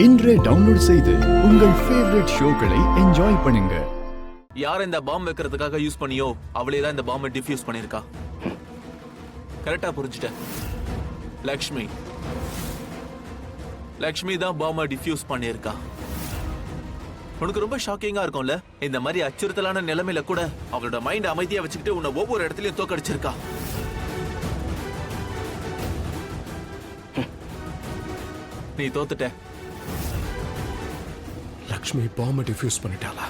இன்றே டவுன்லோட் செய்து உங்கள் ஃபேவரட் ஷோக்களை என்ஜாய் பண்ணுங்க. யார் இந்த பாம் வைக்கிறதுக்காக யூஸ் பண்ணியோ அவளே தான் இந்த பாம்பை டிஃப்யூஸ் பண்ணிருக்கா. கரெக்டா புரிஞ்சுட்டேன். லக்ஷ்மி தான் பாம்பை டிஃப்யூஸ் பண்ணிருக்கா. உனக்கு ரொம்ப ஷாக்கிங்கா இருக்கும்ல, இந்த மாதிரி அச்சுறுத்தலான நிலைமையில கூட அவளோட மைண்ட் அமைதியா வச்சுக்கிட்டு உன்னை ஒவ்வொரு இடத்துலயும் தோக்கடிச்சிருக்கா. நீ தோத்துட்ட. லக்ஷ்மி பாம்பை டிஃப்யூஸ் பண்ணிட்டாளா?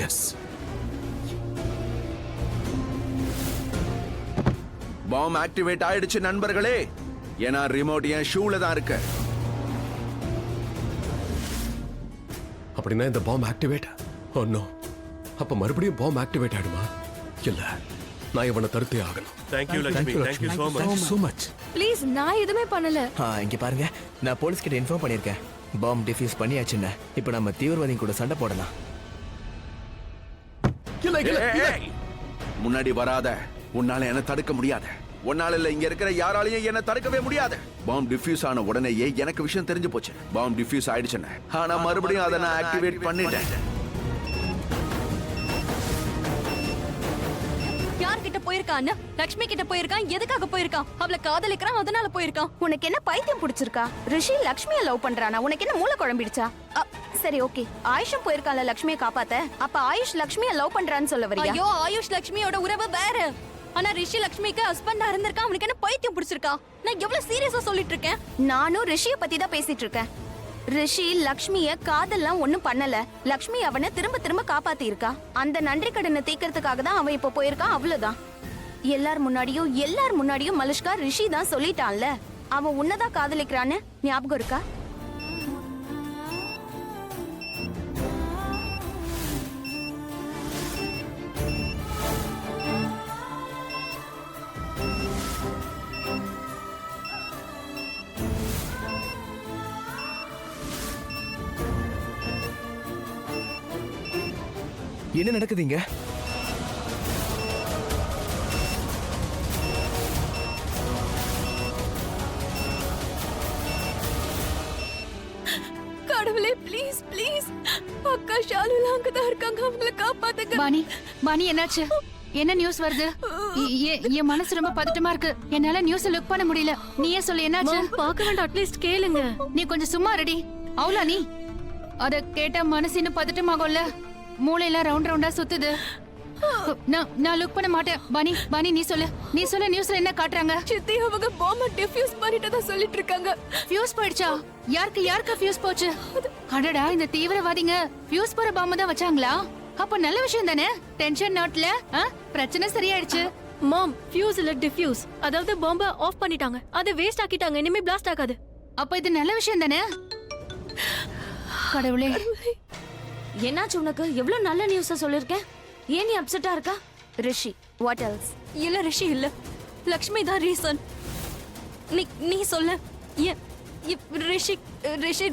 எஸ். பாம் ஆக்டிவேட் ஆயிடுச்சு நண்பர்களே. ஏன்னா ரிமோட் என் ஷூல தான் இருக்கு. அப்படின்னா இந்த பாம் ஆக்டிவேட்? Oh no. அப்ப மறுபடியும் பாம் ஆக்டிவேட் ஆயிடுமா? இல்ல, நான் இவனை தடுத்தே ஆகணும். Thank you Lakshmi. Thank you so much. Please, நான் எதுவுமே பண்ணல. இங்க பாருங்க, நான் போலீஸ் கிட்ட இன்ஃபார்ம் பண்ணிருக்கேன். பாம் டிஃப்யூஸ் பண்ணியாச்சுன்னு. இப்போ நம்ம தீவிரவாதிங்க கூட சண்டை போடலாம். முன்னாடி வராத. உன்னால என்ன தடுக்க முடியாது. உன்னால இல்ல, இங்க இருக்கிற யாராலையும் என்ன தடுக்கவே முடியாது. பாம் டிஃப்யூஸ் ஆன உடனேயே எனக்கு விஷயம் தெரிஞ்சு போச்சு. பாம் டிஃப்யூஸ் ஆயிடுச்சுன்னு. ஆனா மறுபடியும் அதை நான் ஆக்டிவேட் பண்ணிட்டேன். யார்கிட்ட போயிருக்கான்னு? லக்ஷ்மி கிட்ட போயிருக்கான். எதுக்காக போயிருக்கான்? அவளை காதலிக்கிறான், அதனால போயிருக்கான். உனக்கு என்ன பைத்தியம் பிடிச்சிருக்கா? ரிஷி லக்ஷ்மியை லவ் பண்றானா? உனக்கு என்ன மூளை குழம்பிடுச்சா? சரி, ஓகே. ஆயுஷும் போயிருக்கான்ல லக்ஷ்மியை காப்பாத்த. அப்ப ஆயுஷ் லக்ஷ்மியை லவ் பண்றான்னு சொல்ல வரியா? ஐயோ, ஆயுஷ் லக்ஷ்மியோட உறவு வேற. ஆனா ரிஷி லக்ஷ்மிக்கு ஹஸ்பண்டா இருந்திருக்கான். அவனுக்கு என்ன பைத்தியம் பிடிச்சிருக்கா? நான் எவ்வளவு சீரியஸா சொல்லிட்டு இருக்கேன். நானும் ரிஷிய பத்தி தான் பேசிட்டு இருக்கேன். ரிஷி லக்ஷ்மிய காதல்லாம் ஒண்ணும் பண்ணல. லக்ஷ்மி அவனை திரும்ப திரும்ப காப்பாத்தி இருக்கா. அந்த நன்றி கடனை தீக்கிறதுக்காக தான் அவன் இப்ப போயிருக்கான். அவ்வளவுதான். எல்லார் முன்னாடியும் மலிஷ்கா ரிஷி தான் சொல்லிட்டான்ல, அவன் உன்னதான் காதலிக்கிறான்னு. ஞாபகம் இருக்கா? என்ன நடக்குதுங்க? கடவுளே, ப்ளீஸ் ப்ளீஸ், அக்கா ஷாலுலாம் அங்கதான் இருக்காங்க. அவங்கள காப்பாத்துங்க. பாணி என்னாச்சு? என்ன நியூஸ் வருது? என் மனசு ரொம்ப பதட்டமா இருக்கு. என்னால நியூஸ் லுக் பண்ண முடியல. நீயே சொல்லு, என்னாச்சு? பார்க்க வேண்டாம், அட்லீஸ்ட் கேளுங்க. நீ கொஞ்சம் சும்மா ரெடி. அவ்வளோ நீ அத கேட்ட மனசு இன்னும் பதட்டமாகும்ல. மூளையெல்லாம் ரவுண்ட் ரவுண்டா சுத்துது. நான் லுக் பண்ண மாட்டேன். பாணி நீ சொல்லு நியூஸ்ல என்ன காட்டுறாங்க? சித்தி, அவங்க பாம்ப டிஃப்யூஸ் பண்ணிட்டதா சொல்லிட்டு இருக்காங்க. ஃபியூஸ் போயிடுச்சா? யாருக்கு ஃபியூஸ் போச்சு? அடடா, இந்த தீவிரவாதிங்க ஃபியூஸ் போற பாம்பு தான் வச்சாங்களா? அப்ப நல்ல விஷயம் தானே. டென்ஷன் நோட்ல பிரச்சனை சரியாயிடுச்சு. மாம், ஃபியூஸ் இல்ல டிஃப்யூஸ். அதாவது பாம்ப ஆஃப் பண்ணிட்டாங்க. அதை வேஸ்ட் ஆக்கிட்டாங்க. இனிமே பிளாஸ்ட் ஆகாது. அப்ப இது நல்ல விஷயம் தானே? கடவுளே, என்னாச்சு உனக்கு? எவ்வளவு நல்ல நியூஸா சொல்லிருக்கேன். ஏன் நீ அப்செட்டா இருக்கா? ரிஷி, வாட் எல்ஸ்? இல்ல ரிஷி இல்ல, லக்ஷ்மி தான் ரீசன். நீ சொல்லு.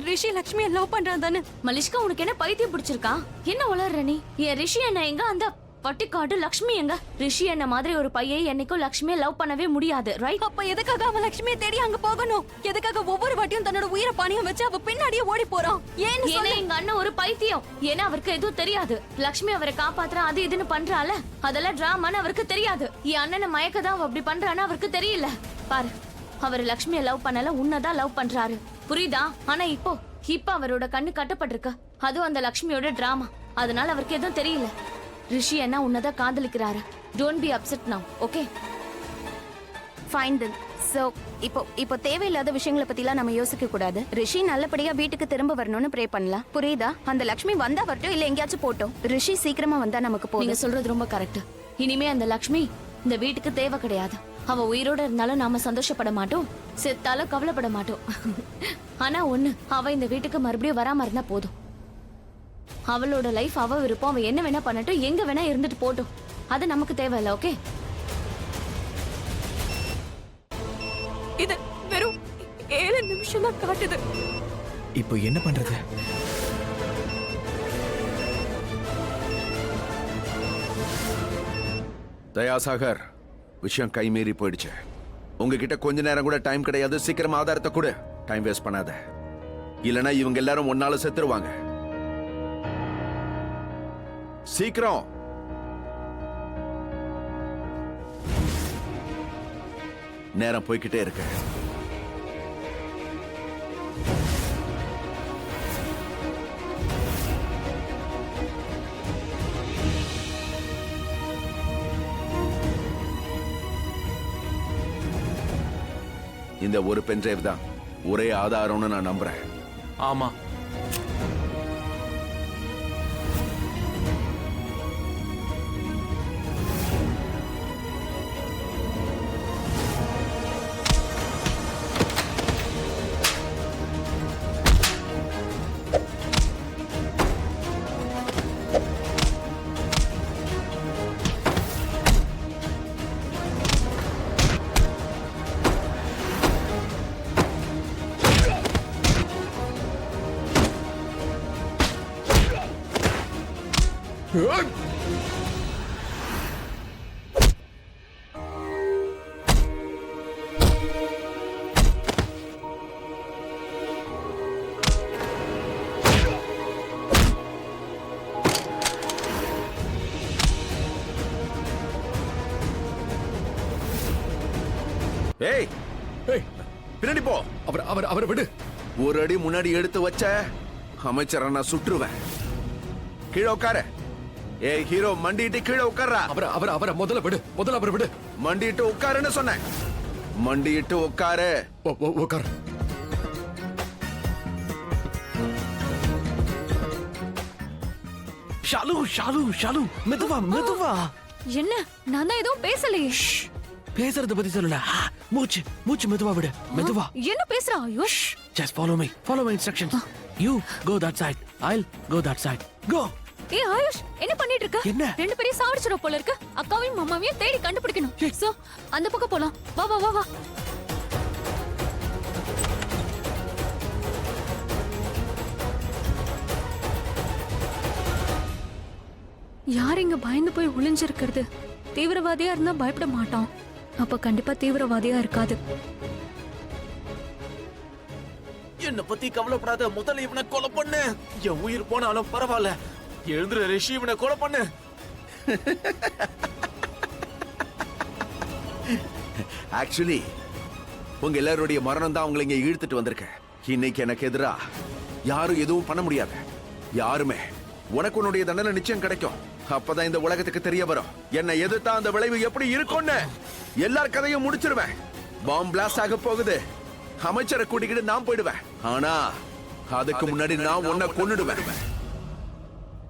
ரிஷி லக்ஷ்மியை லவ் பண்றான் தானே? மலிஷ்கா, உனக்கு என்ன பைத்தியம் பிடிச்சிருக்கா? என்ன உளர்ற நீ? ரிஷி என்ன எங்க? அந்த பட்டிக்காடு லக்ஷ்மி எங்க? ரிஷி என்ன மாதிரி ஒரு பையன் என்னைக்கும் லக்ஷ்மியை லவ் பண்ணவே முடியாது, ரைட்? அப்ப எதுக்காக அவன் லக்ஷ்மியை தேடி அங்க போகணும்? எதுக்காக ஒவ்வொரு வாட்டியும் தன்னோட உயிரை பணியம் வச்சு அவ பின்னாடியே ஓடி போறான்? ஏன்னா எங்க அண்ணன் ஒரு பைத்தியம். ஏன்னா அவருக்கு எதுவும் தெரியாது. லக்ஷ்மி அவரை காப்பாத்துறா, அது இதுன்னு பண்றால, அதெல்லாம் டிராமான்னு அவருக்கு தெரியாது. என் அண்ணனை மயக்கதான் அவ அப்படி பண்றான்னு அவருக்கு தெரியல. பாரு, அவர் லக்ஷ்மியை லவ் பண்ணல, உன்னதான் லவ் பண்றாரு, புரியுதா? ஆனா இப்போ அவரோட கண்ணு கட்டப்பட்டிருக்கு. அதுவும் அந்த லக்ஷ்மியோட டிராமா. அதனால அவருக்கு எதுவும் தெரியல. ரிஷி என்ன உன்னதான் காதலிக்கிறாரு. டோன்ட் பி அப்செட் நவ, ஓகே? ஃபைன் தென். சோ இப்போ தேவையில்லாத விஷயங்களை பத்திலாம் நம்ம யோசிக்க கூடாது. ரிஷி நல்லபடியா வீட்டுக்கு திரும்ப வரணும்னு ப்ரே பண்ணலாம், புரியுதா? அந்த லக்ஷ்மி வந்தா வரட்டும், இல்ல எங்கேயாச்சும் போட்டோம். ரிஷி சீக்கிரமா வந்தா நமக்கு போதும். நீங்க சொல்றது ரொம்ப கரெக்ட். இனிமே அந்த லக்ஷ்மி இந்த வீட்டுக்கு தேவை கிடையாது. அவ உயிரோட இருந்தாலும் நாம சந்தோஷப்பட மாட்டோம், செத்தாலும் கவலைப்பட மாட்டோம். ஆனா ஒண்ணு, அவ இந்த வீட்டுக்கு மறுபடியும் வராம இருந்தா போதும். அவளோட லைஃப் அவ விருப்பம். அவ என்ன வேணா பண்ணட்டும், எங்க வேணா இருந்துட்டு போட்டும். அது நமக்கு தேவையில்ல, ஓகே? இது வெறும் 7 நிமிஷம் தான் காட்டுது. இப்போ என்ன பண்றது? தயாசாகர், விஷயம் கை மீறி போயிடுச்சு. உங்ககிட்ட கொஞ்ச நேரம் கூட டைம் கிடையாது. சீக்கிரம் ஆதாரத்தை கொடு. டைம் வேஸ்ட் பண்ணாத. இல்லனா இவங்க எல்லாரும் ஒன்னால செத்துருவாங்க. சீக்கிரம். நேரம் போய்கிட்டே இருக்கு. இந்த ஒரு பென்டிரைவ் தான் ஒரே ஆதாரம்னு நான் நம்புறேன். ஆமா, ஏய், ஏய், பின்னாடி போ. அவரை விடு. ஒரு அடி முன்னாடி எடுத்து வச்ச அமைச்சரை நான் சுற்றுவேன். கீழே உட்காரு. ஏய் ஹீரோ, மண்டிட்டு கீழே உட்கார்றா. அவரை முதல்ல அவரை விடு. மண்டிட்டு உட்காருன்னு சொன்னேன். மண்டிட்டு உட்காரு. உட்கார். ஷாலு ஷாலு ஷாலு மெதுவா மெதுவா. என்ன? நான் தான் எதுவும் பேசலையே. பேசுறத பத்தி சொல்லல. மூச்சு மூச்சு மெதுவா விடு. மெதுவா. என்ன பேசுறா? ஐயோ. Just follow me instructions. You go that side. I'll go that side. Go. ஏய் ஆயுஷ், என்ன பண்ணிட்டு இருக்க? என்ன? ரெண்டு பேரையும் சாவடிச்சிடும் போல இருக்கு. அக்காவையும் மாமாவையும் தேடி கண்டுபிடிக்கணும். சோ அந்த பக்கம் போலாம். வா வா வா வா. யார் இங்க பயந்து போய் ஒளிஞ்சிருக்கிறது? தீவிரவாதியா இருந்தா பயப்பட மாட்டான். அப்ப கண்டிப்பா தீவிரவாதியா இருக்காது. என்ன பத்தி கவலைப்படாத. முதல்ல இவனை கொலை பண்ணு. என் உயிர் போனாலும் பரவாயில்ல. எழுந்துற ரிஷி, இவனை கொலை பண்ணு. ஆக்சுவலி உங்க எல்லாருடைய மரணம் தான் அவங்களை இங்க இழுத்துட்டு வந்திருக்க. இன்னைக்கு எனக்கு எதிரா யாரும் எதுவும் பண்ண முடியாது. யாருமே. உனக்கு உன்னுடைய தண்டனை நிச்சயம் கிடைக்கும். அப்பதான் இந்த உலகத்துக்கு தெரிய வரும் என்னை எதிர்த்தா அந்த விளைவு எப்படி இருக்கும்னு. எல்லார் கதையும் முடிச்சிருவேன். பாம் பிளாஸ்ட் ஆக போகுது. அமைச்சரை கூட்டிக்கிட்டு நான் போயிடுவேன். ஆனா அதுக்கு முன்னாடி நான் உன்னை கொன்னுடுவேன்.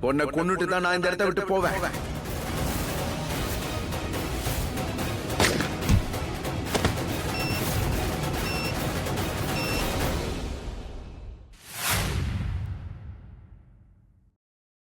உன்னை கொன்னுட்டு தான் நான் இந்த இடத்தை விட்டு போவேன்.